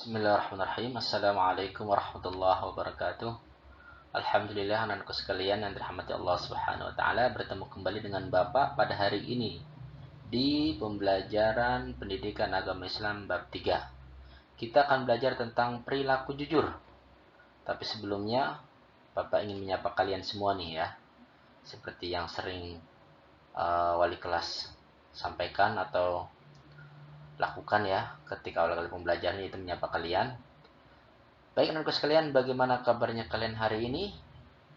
Bismillahirrahmanirrahim. Assalamualaikum warahmatullahi wabarakatuh. Alhamdulillah anak-anakku sekalian yang dirahmati Allah Subhanahu wa taala, bertemu kembali dengan Bapak pada hari ini di pembelajaran Pendidikan Agama Islam bab 3. Kita akan belajar tentang perilaku jujur. Tapi sebelumnya Bapak ingin menyapa kalian semua nih ya. Seperti yang sering wali kelas sampaikan atau lakukan ya ketika awal kali pembelajaran, itu menyapa kalian. Baik anak-anakku sekalian, bagaimana kabarnya kalian hari ini?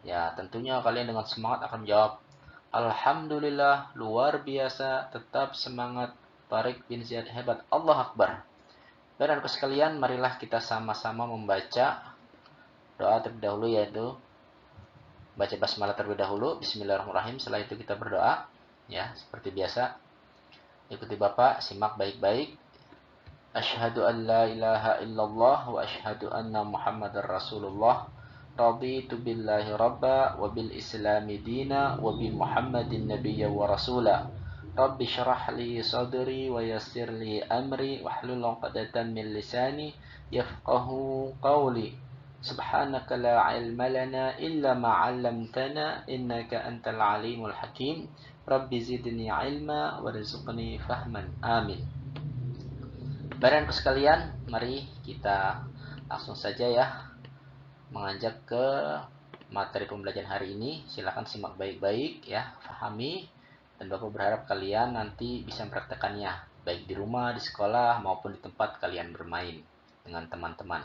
Ya, tentunya kalian dengan semangat akan menjawab, Alhamdulillah, luar biasa, tetap semangat, Tariq bin Ziyad hebat, Allah Akbar. Baik anak-anakku sekalian, marilah kita sama-sama membaca doa terlebih dahulu, yaitu baca basmalah terlebih dahulu, Bismillahirrahmanirrahim. Setelah itu kita berdoa, ya, seperti biasa. Ikuti Bapak, simak baik-baik. Asyhadu an la ilaha illallah wa asyhadu anna Muhammadar Rasulullah. Raditu billahi rabba wa bil islami dina wa bi Muhammadin nabiyya wa rasula. Rabbi syrah li sadri wa yassir li amri wahlul 'uqdatam min lisani yafqahu qawli. Subhanaka la ilma lana illa ma 'allamtana innaka antal alimul hakim. Rabbi zidni ilma warzuqni fahman. Amin. Baiklah sekalian, mari kita langsung saja ya menganjak ke materi pembelajaran hari ini. Silakan simak baik-baik ya, pahami, dan Bapak berharap kalian nanti bisa mempraktekannya baik di rumah, di sekolah maupun di tempat kalian bermain dengan teman-teman.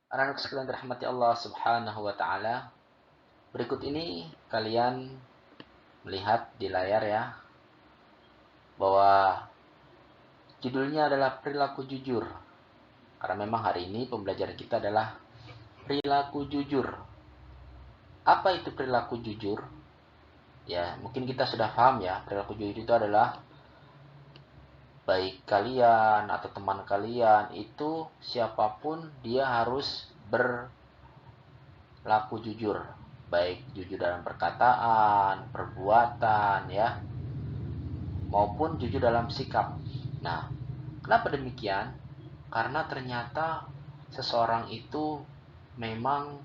Anak-anak sekalian dirahmati Allah Subhanahu wa taala, berikut ini kalian melihat di layar ya bahwa judulnya adalah perilaku jujur. Karena memang hari ini pembelajaran kita adalah perilaku jujur. Apa itu perilaku jujur? Ya, mungkin kita sudah paham ya, perilaku jujur itu adalah baik kalian atau teman kalian, itu siapapun dia harus berlaku jujur. Baik jujur dalam perkataan, perbuatan ya, maupun jujur dalam sikap. Nah, kenapa demikian? Karena ternyata seseorang itu memang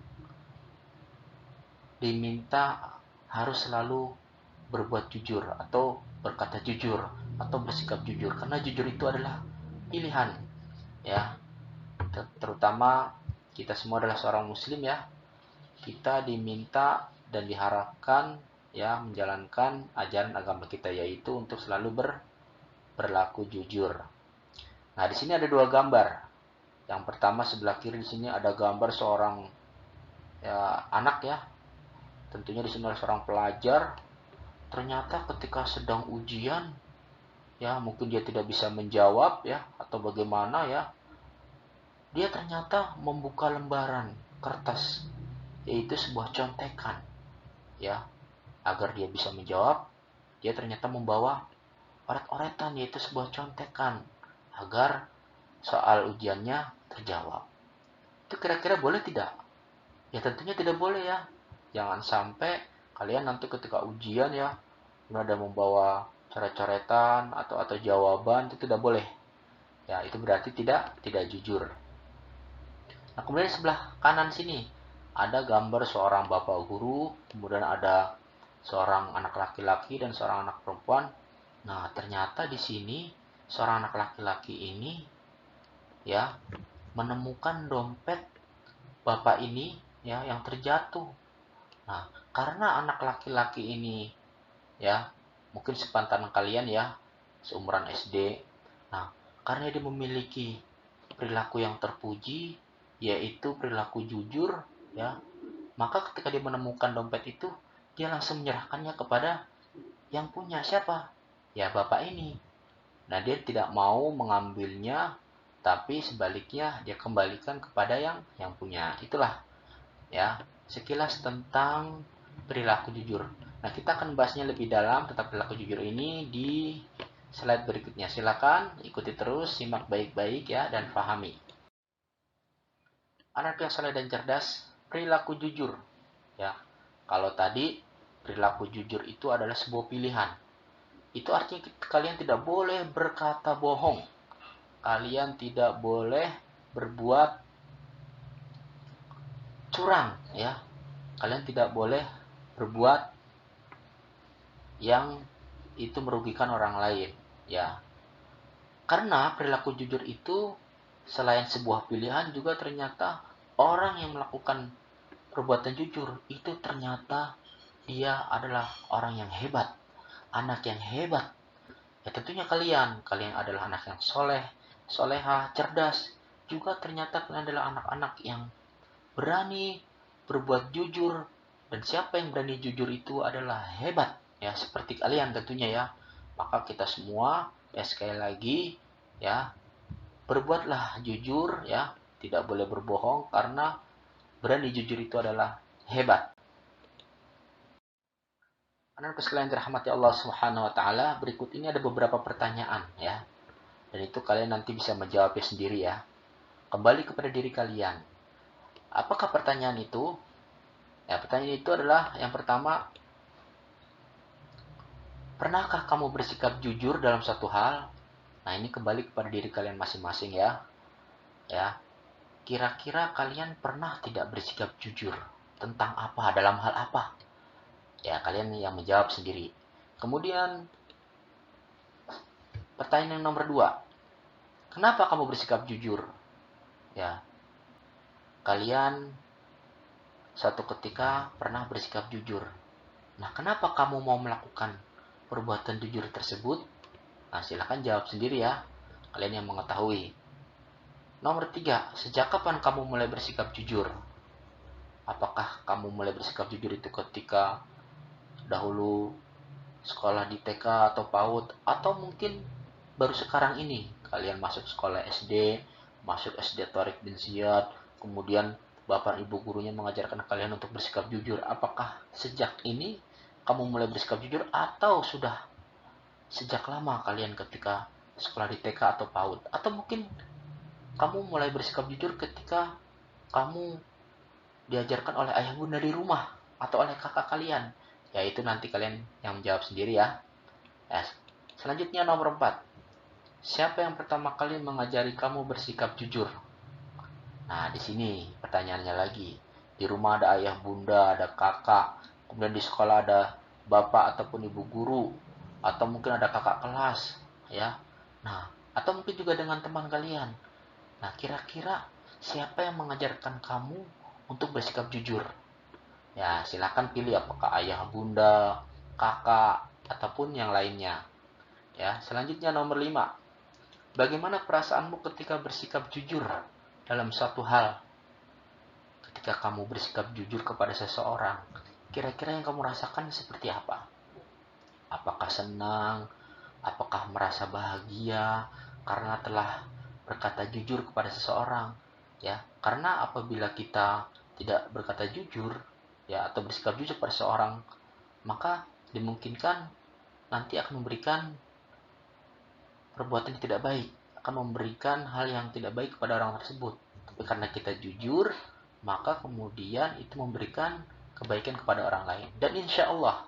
diminta harus selalu berbuat jujur atau berkata jujur atau bersikap jujur, karena jujur itu adalah pilihan ya. Terutama kita semua adalah seorang muslim ya, kita diminta dan diharapkan ya menjalankan ajaran agama kita, yaitu untuk selalu berlaku jujur. Nah, di sini ada dua gambar. Yang pertama sebelah kiri di sini ada gambar seorang ya, anak ya. Tentunya di sini ada seorang pelajar. Ternyata ketika sedang ujian ya, mungkin dia tidak bisa menjawab ya atau bagaimana ya, dia ternyata membuka lembaran kertas, yaitu sebuah contekan ya, agar dia bisa menjawab. Dia ternyata membawa oret-oretan, yaitu sebuah contekan agar soal ujiannya terjawab. Itu kira-kira boleh tidak? Ya tentunya tidak boleh ya. Jangan sampai kalian nanti ketika ujian ya ada membawa coret-coretan atau jawaban, itu tidak boleh. Ya, itu berarti tidak jujur. Nah, kemudian sebelah kanan sini ada gambar seorang bapak guru, kemudian ada seorang anak laki-laki dan seorang anak perempuan. Nah, ternyata di sini seorang anak laki-laki ini ya menemukan dompet bapak ini ya yang terjatuh. Nah, karena anak laki-laki ini ya mungkin sepantaran kalian ya, seumuran SD. Nah, karena dia memiliki perilaku yang terpuji, yaitu perilaku jujur ya, maka ketika dia menemukan dompet itu, dia langsung menyerahkannya kepada yang punya. Siapa? Ya bapak ini. Nah, dia tidak mau mengambilnya, tapi sebaliknya dia kembalikan kepada yang punya. Itulah ya sekilas tentang perilaku jujur. Nah, kita akan bahasnya lebih dalam tentang perilaku jujur ini di slide berikutnya. Silakan ikuti terus, simak baik-baik ya, dan pahami. Anak yang soleh dan cerdas, perilaku jujur ya. Kalau tadi perilaku jujur itu adalah sebuah pilihan. Itu artinya kalian tidak boleh berkata bohong. Kalian tidak boleh berbuat curang, ya. Kalian tidak boleh berbuat yang itu merugikan orang lain, ya. Karena perilaku jujur itu selain sebuah pilihan juga ternyata orang yang melakukan perbuatan jujur itu ternyata dia adalah orang yang hebat, anak yang hebat. Ya tentunya kalian adalah anak yang soleh, soleha, cerdas. Juga ternyata kalian adalah anak-anak yang berani berbuat jujur. Dan siapa yang berani jujur itu adalah hebat. Ya seperti kalian tentunya ya. Maka kita semua ya sekali lagi ya berbuatlah jujur ya. Tidak boleh berbohong karena berani jujur itu adalah hebat. Anak sekalian dirahmati Allah Subhanahu wa taala, berikut ini ada beberapa pertanyaan ya. Dan itu kalian nanti bisa menjawabnya sendiri ya. Kembali kepada diri kalian. Apakah pertanyaan itu? Ya, pertanyaan itu adalah yang pertama, pernahkah kamu bersikap jujur dalam satu hal? Nah, ini kembali kepada diri kalian masing-masing ya. Ya. Kira-kira kalian pernah tidak bersikap jujur tentang apa, dalam hal apa? Ya, kalian yang menjawab sendiri. Kemudian pertanyaan yang nomor 2. Kenapa kamu bersikap jujur? Ya. Kalian suatu ketika pernah bersikap jujur. Nah, kenapa kamu mau melakukan perbuatan jujur tersebut? Nah, silahkan jawab sendiri ya. Kalian yang mengetahui. Nomor 3, sejak kapan kamu mulai bersikap jujur? Apakah kamu mulai bersikap jujur itu ketika dahulu sekolah di TK atau PAUD? Atau mungkin baru sekarang ini kalian masuk sekolah SD, masuk SD Tariq bin Ziyad, kemudian bapak ibu gurunya mengajarkan kalian untuk bersikap jujur. Apakah sejak ini kamu mulai bersikap jujur atau sudah sejak lama kalian ketika sekolah di TK atau PAUD? Atau mungkin kamu mulai bersikap jujur ketika kamu diajarkan oleh ayah bunda di rumah atau oleh kakak kalian? Ya itu nanti kalian yang menjawab sendiri ya. Selanjutnya nomor 4. Siapa yang pertama kali mengajari kamu bersikap jujur? Nah, di sini pertanyaannya lagi. Di rumah ada ayah bunda, ada kakak, kemudian di sekolah ada bapak ataupun ibu guru, atau mungkin ada kakak kelas, ya. Nah, atau mungkin juga dengan teman kalian. Nah, kira-kira siapa yang mengajarkan kamu untuk bersikap jujur? Ya, silakan pilih apakah ayah bunda, kakak, ataupun yang lainnya. Ya, selanjutnya nomor 5. Bagaimana perasaanmu ketika bersikap jujur dalam suatu hal? Ketika kamu bersikap jujur kepada seseorang, kira-kira yang kamu rasakan seperti apa? Apakah senang? Apakah merasa bahagia karena telah berkata jujur kepada seseorang? Ya, karena apabila kita tidak berkata jujur, ya atau bersikap jujur pada seseorang, maka dimungkinkan nanti akan memberikan perbuatan yang tidak baik, akan memberikan hal yang tidak baik kepada orang tersebut. Tapi karena kita jujur, maka kemudian itu memberikan kebaikan kepada orang lain. Dan insya Allah,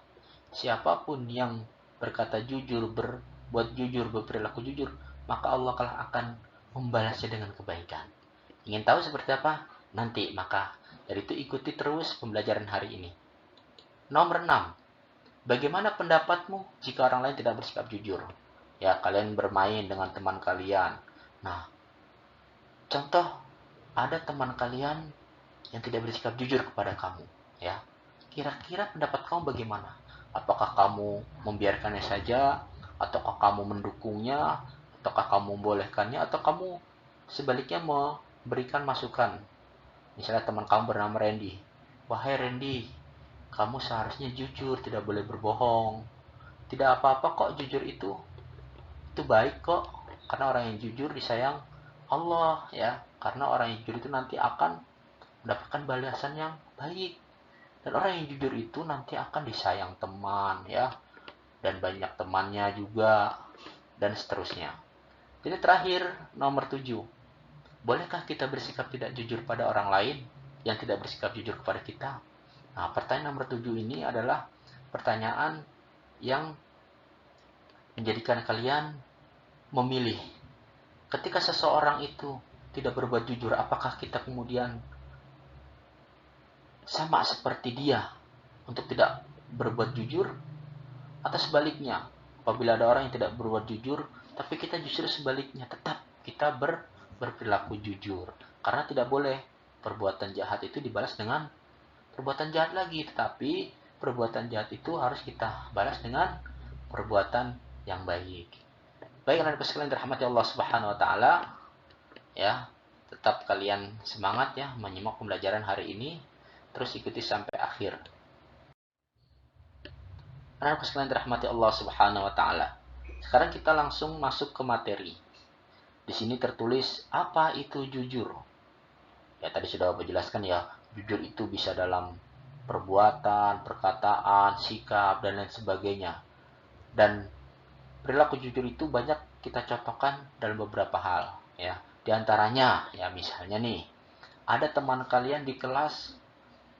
siapapun yang berkata jujur, berbuat jujur, berperilaku jujur, maka Allah akan membalasnya dengan kebaikan. Ingin tahu seperti apa? Nanti, maka dari itu ikuti terus pembelajaran hari ini. Nomor 6. Bagaimana pendapatmu jika orang lain tidak bersikap jujur? Ya, kalian bermain dengan teman kalian. Nah, contoh, ada teman kalian yang tidak bersikap jujur kepada kamu. Ya, kira-kira pendapat kamu bagaimana? Apakah kamu membiarkannya saja? Ataukah kamu mendukungnya? Ataukah kamu membolehkannya? Atau kamu sebaliknya memberikan masukan? Misalnya teman kamu bernama Randy. Wahai Randy, kamu seharusnya jujur, tidak boleh berbohong. Tidak apa-apa kok jujur itu baik kok, karena orang yang jujur disayang Allah ya, karena orang yang jujur itu nanti akan mendapatkan balasan yang baik, dan orang yang jujur itu nanti akan disayang teman ya, dan banyak temannya juga, dan seterusnya. Jadi terakhir nomor 7, bolehkah kita bersikap tidak jujur pada orang lain yang tidak bersikap jujur kepada kita? Nah, pertanyaan nomor 7 ini adalah pertanyaan yang menjadikan kalian memilih. Ketika seseorang itu tidak berbuat jujur, apakah kita kemudian sama seperti dia untuk tidak berbuat jujur, atau sebaliknya, apabila ada orang yang tidak berbuat jujur tapi kita justru sebaliknya, tetap kita berperilaku jujur, karena tidak boleh perbuatan jahat itu dibalas dengan perbuatan jahat lagi, tetapi perbuatan jahat itu harus kita balas dengan perbuatan yang baik. Baik, anak sekalian dirahmati Allah Subhanahu wa taala, ya. Tetap kalian semangat ya menyimak pembelajaran hari ini, terus ikuti sampai akhir. Anak sekalian dirahmati Allah Subhanahu wa taala. Sekarang kita langsung masuk ke materi. Di sini tertulis apa itu jujur. Ya, tadi sudah Bapak jelaskan ya, jujur itu bisa dalam perbuatan, perkataan, sikap, dan lain sebagainya. Dan perilaku jujur itu banyak kita contohkan dalam beberapa hal, ya. Di antaranya, ya misalnya nih, ada teman kalian di kelas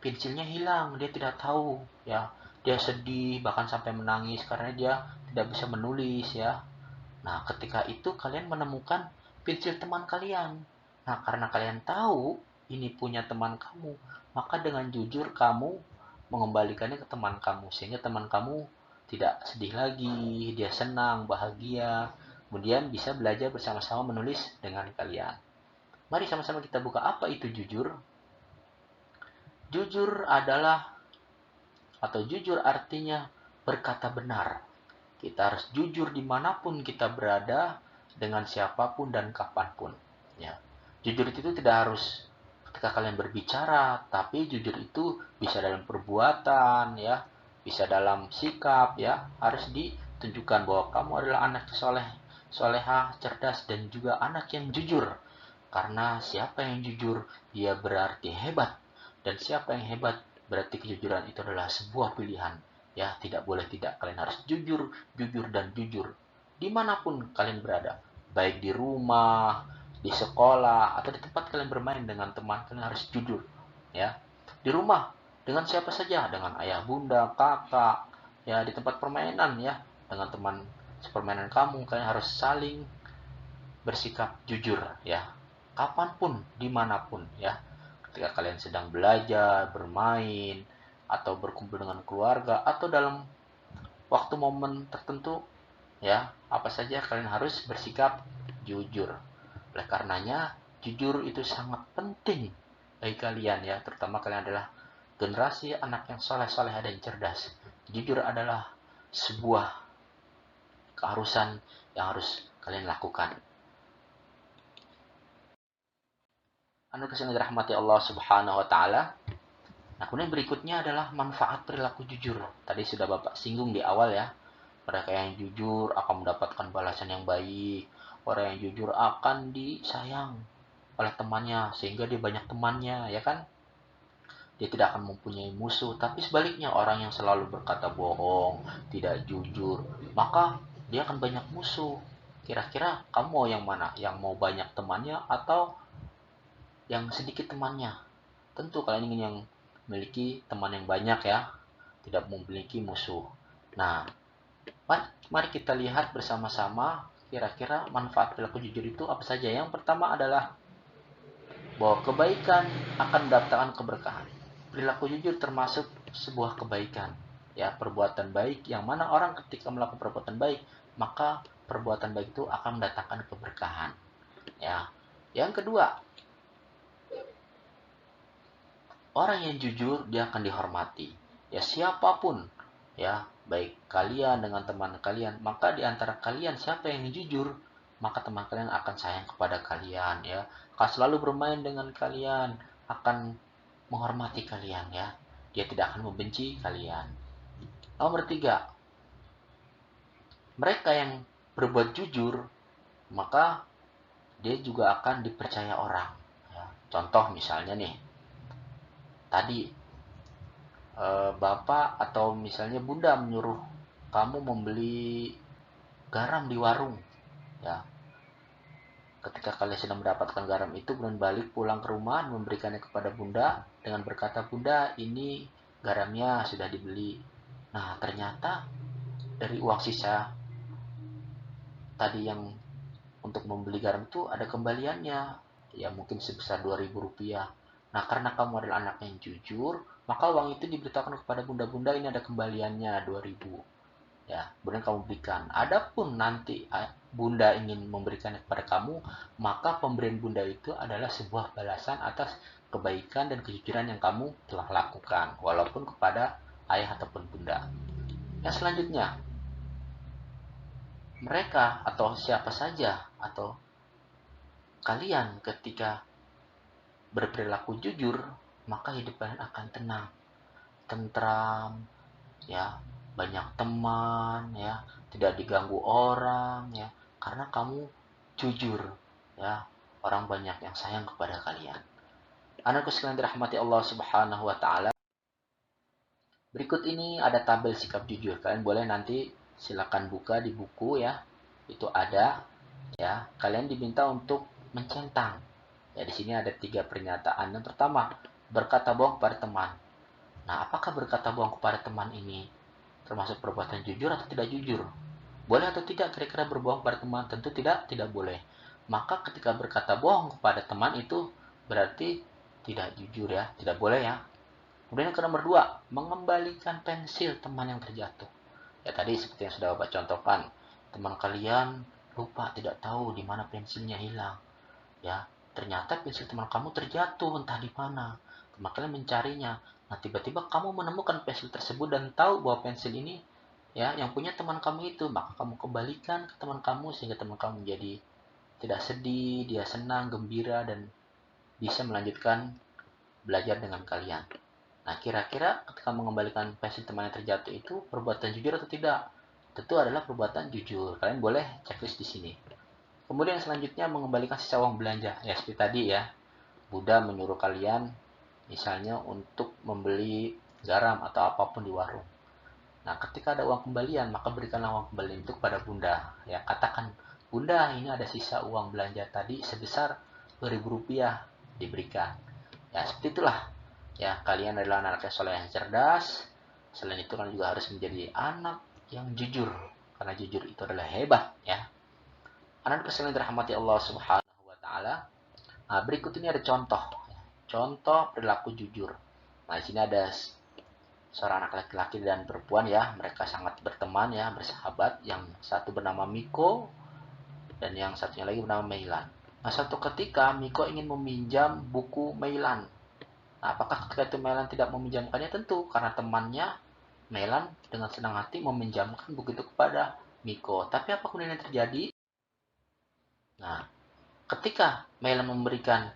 pensilnya hilang, dia tidak tahu, ya. Dia sedih, bahkan sampai menangis karena dia tidak bisa menulis, ya. Nah, ketika itu kalian menemukan pensil teman kalian. Nah, karena kalian tahu ini punya teman kamu, maka dengan jujur kamu mengembalikannya ke teman kamu, sehingga teman kamu tidak sedih lagi, dia senang, bahagia, kemudian bisa belajar bersama-sama menulis dengan kalian. Mari sama-sama kita buka apa itu jujur. Jujur adalah, atau jujur artinya berkata benar. Kita harus jujur dimanapun kita berada, dengan siapapun dan kapanpun. Ya. Jujur itu tidak harus ketika kalian berbicara, tapi jujur itu bisa dalam perbuatan, ya, bisa dalam sikap, ya. Harus ditunjukkan bahwa kamu adalah anak soleha, cerdas, dan juga anak yang jujur. Karena siapa yang jujur, dia berarti hebat. Dan siapa yang hebat, berarti kejujuran itu adalah sebuah pilihan. Ya, tidak boleh tidak. Kalian harus jujur, jujur, dan jujur. Dimanapun kalian berada. Baik di rumah, di sekolah, atau di tempat kalian bermain dengan teman, kalian harus jujur. Ya, di rumah, dengan siapa saja. Dengan ayah, bunda, kakak. Ya, di tempat permainan, ya. Dengan teman sepermainan kamu, kalian harus saling bersikap jujur, ya. Kapanpun, dimanapun, ya. Ketika kalian sedang belajar, bermain, atau berkumpul dengan keluarga, atau dalam waktu momen tertentu, ya, apa saja kalian harus bersikap jujur. Oleh karenanya, jujur itu sangat penting bagi kalian, ya, terutama kalian adalah generasi anak yang soleh-soleh dan cerdas. Jujur adalah sebuah keharusan yang harus kalian lakukan. Anu kesini dirahmati Allah Subhanahu wa taala. Nah, kemudian berikutnya adalah manfaat perilaku jujur. Tadi sudah Bapak singgung di awal, ya. Mereka yang jujur akan mendapatkan balasan yang baik. Orang yang jujur akan disayang oleh temannya, sehingga dia banyak temannya, ya kan? Dia tidak akan mempunyai musuh. Tapi sebaliknya, orang yang selalu berkata bohong, tidak jujur, maka dia akan banyak musuh. Kira-kira kamu mau yang mana? Yang mau banyak temannya atau yang sedikit temannya? Tentu kalian ingin yang memiliki teman yang banyak, ya, tidak memiliki musuh. Nah, mari kita lihat bersama-sama kira-kira manfaat perilaku jujur itu apa saja. Yang pertama adalah bahwa kebaikan akan mendatangkan keberkahan. Perilaku jujur termasuk sebuah kebaikan, ya, perbuatan baik yang mana orang ketika melakukan perbuatan baik, maka perbuatan baik itu akan mendatangkan keberkahan, ya. Yang kedua, orang yang jujur dia akan dihormati. Ya, siapapun, ya, baik kalian dengan teman kalian, maka di antara kalian siapa yang jujur, maka teman kalian akan sayang kepada kalian, ya. Akan selalu bermain dengan kalian, akan menghormati kalian, ya. Dia tidak akan membenci kalian. Nomor tiga, mereka yang berbuat jujur, maka dia juga akan dipercaya orang, ya. Contoh misalnya nih, tadi bapak atau misalnya bunda menyuruh kamu membeli garam di warung, ya. Ketika kalian sedang mendapatkan garam itu, kemudian balik pulang ke rumah memberikannya kepada bunda dengan berkata, bunda, ini garamnya sudah dibeli. Nah, ternyata dari uang sisa tadi yang untuk membeli garam itu ada kembaliannya, ya mungkin sebesar Rp2.000. Nah, karena kamu adalah anak yang jujur, maka uang itu diberitahukan kepada bunda-bunda, ini ada kembaliannya 2.000. Ya, kemudian kamu berikan. Adapun nanti bunda ingin memberikan kepada kamu, maka pemberian bunda itu adalah sebuah balasan atas kebaikan dan kejujuran yang kamu telah lakukan, walaupun kepada ayah ataupun bunda. Yang selanjutnya, mereka atau siapa saja atau kalian ketika berperilaku jujur, maka hidup kalian akan tenang, tentram, ya, banyak teman, ya, tidak diganggu orang, ya, karena kamu jujur, ya, orang banyak yang sayang kepada kalian. Anakku sekalian dirahmati Allah Subhanahu wa taala. Berikut ini ada tabel sikap jujur. Kalian boleh nanti silakan buka di buku, ya. Itu ada, ya. Kalian diminta untuk mencentang. Ya, di sini ada 3 pernyataan. Yang pertama, berkata bohong kepada teman. Nah, apakah berkata bohong kepada teman ini termasuk perbuatan jujur atau tidak jujur? Boleh atau tidak kira-kira berbohong kepada teman? Tentu tidak boleh. Maka ketika berkata bohong kepada teman itu berarti tidak jujur, ya, tidak boleh, ya. Kemudian yang nomor 2, mengembalikan pensil teman yang terjatuh. Ya, tadi seperti yang sudah Bapak contohkan, teman kalian lupa, tidak tahu di mana pensilnya hilang. Ya, ternyata pensil teman kamu terjatuh entah di mana. Teman kalian mencarinya. Nah, tiba-tiba kamu menemukan pensil tersebut dan tahu bahwa pensil ini, ya, yang punya teman kamu itu, maka kamu kembalikan ke teman kamu sehingga teman kamu menjadi tidak sedih, dia senang, gembira, dan bisa melanjutkan belajar dengan kalian. Nah, kira-kira ketika mengembalikan pensil teman yang terjatuh itu perbuatan jujur atau tidak? Tentu adalah perbuatan jujur. Kalian boleh checklist di sini. Kemudian selanjutnya mengembalikan sisa uang belanja. Ya, seperti tadi, ya. Bunda menyuruh kalian misalnya untuk membeli garam atau apapun di warung. Nah, ketika ada uang kembalian, maka berikanlah uang kembalian itu kepada bunda. Ya, katakan, bunda, ini ada sisa uang belanja tadi sebesar Rp2.000, diberikan. Ya, seperti itulah. Ya, kalian adalah anak yang soleh yang cerdas. Selain itu, kalian juga harus menjadi anak yang jujur. Karena jujur itu adalah hebat, ya. Anak sekalian dirahmati Allah Subhanahu wa taala. Nah, berikut ini ada contoh. Contoh perilaku jujur. Nah, di sini ada seorang anak laki-laki dan perempuan, ya. Mereka sangat berteman, ya, bersahabat. Yang satu bernama Miko dan yang satunya lagi bernama Meilan. Nah, suatu ketika Miko ingin meminjam buku Meilan. Nah, apakah ketika itu Meilan tidak meminjamkannya? Tentu, karena temannya Meilan dengan senang hati meminjamkan buku itu kepada Miko. Tapi apa kemudian yang terjadi? Nah, ketika Meilan memberikan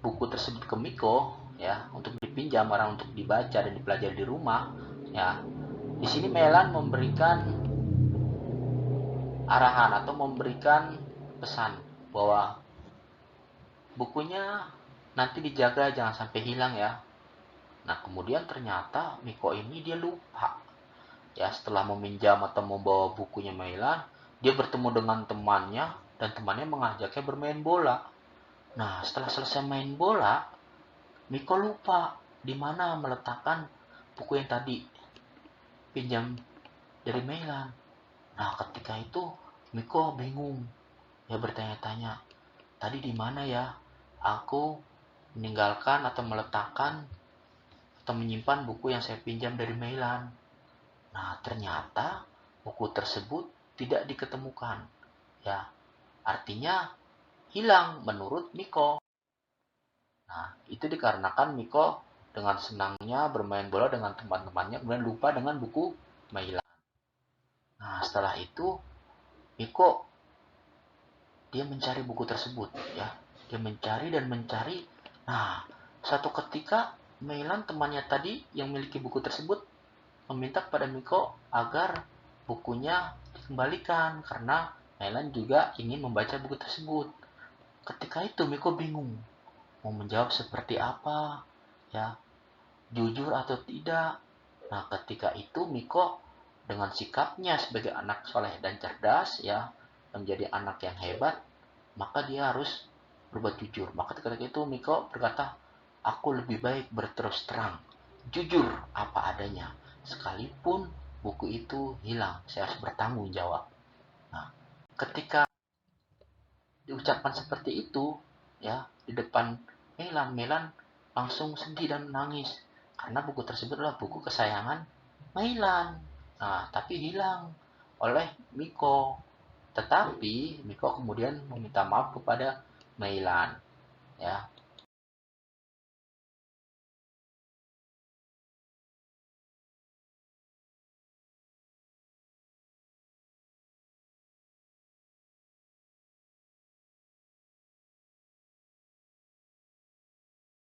buku tersebut ke Miko, ya, untuk dipinjam orang untuk dibaca dan dipelajari di rumah, ya, di sini Meilan memberikan arahan atau memberikan pesan bahwa bukunya nanti dijaga jangan sampai hilang, ya. Nah, kemudian ternyata Miko ini dia lupa. Ya, setelah meminjam atau membawa bukunya Meilan, dia bertemu dengan temannya dan temannya mengajaknya bermain bola. Nah, setelah selesai main bola, Miko lupa di mana meletakkan buku yang tadi pinjam dari Meilan. Nah, ketika itu Miko bingung. Ya, bertanya-tanya, tadi di mana ya aku meninggalkan atau meletakkan atau menyimpan buku yang saya pinjam dari Meilan. Nah, ternyata buku tersebut tidak diketemukan. Ya, artinya hilang menurut Miko. Nah, itu dikarenakan Miko dengan senangnya bermain bola dengan teman-temannya kemudian lupa dengan buku Meilan. Nah, setelah itu Miko dia mencari buku tersebut, ya. Dia mencari dan mencari. Nah, satu ketika Meilan temannya tadi yang memiliki buku tersebut meminta kepada Miko agar bukunya dikembalikan karena Meilan juga ingin membaca buku tersebut. Ketika itu Miko bingung mau menjawab seperti apa, ya, jujur atau tidak. Nah, ketika itu Miko dengan sikapnya sebagai anak soleh dan cerdas, ya, menjadi anak yang hebat, maka dia harus berbuat jujur. Maka ketika itu Miko berkata, aku lebih baik berterus terang, jujur apa adanya, sekalipun buku itu hilang, saya harus bertanggung jawab. Nah, Ketika diucapkan seperti itu, ya, di depan Meilan langsung sedih dan menangis karena buku tersebut adalah buku kesayangan Meilan. Nah, tapi hilang oleh Miko. Tetapi Miko kemudian meminta maaf kepada Meilan, ya.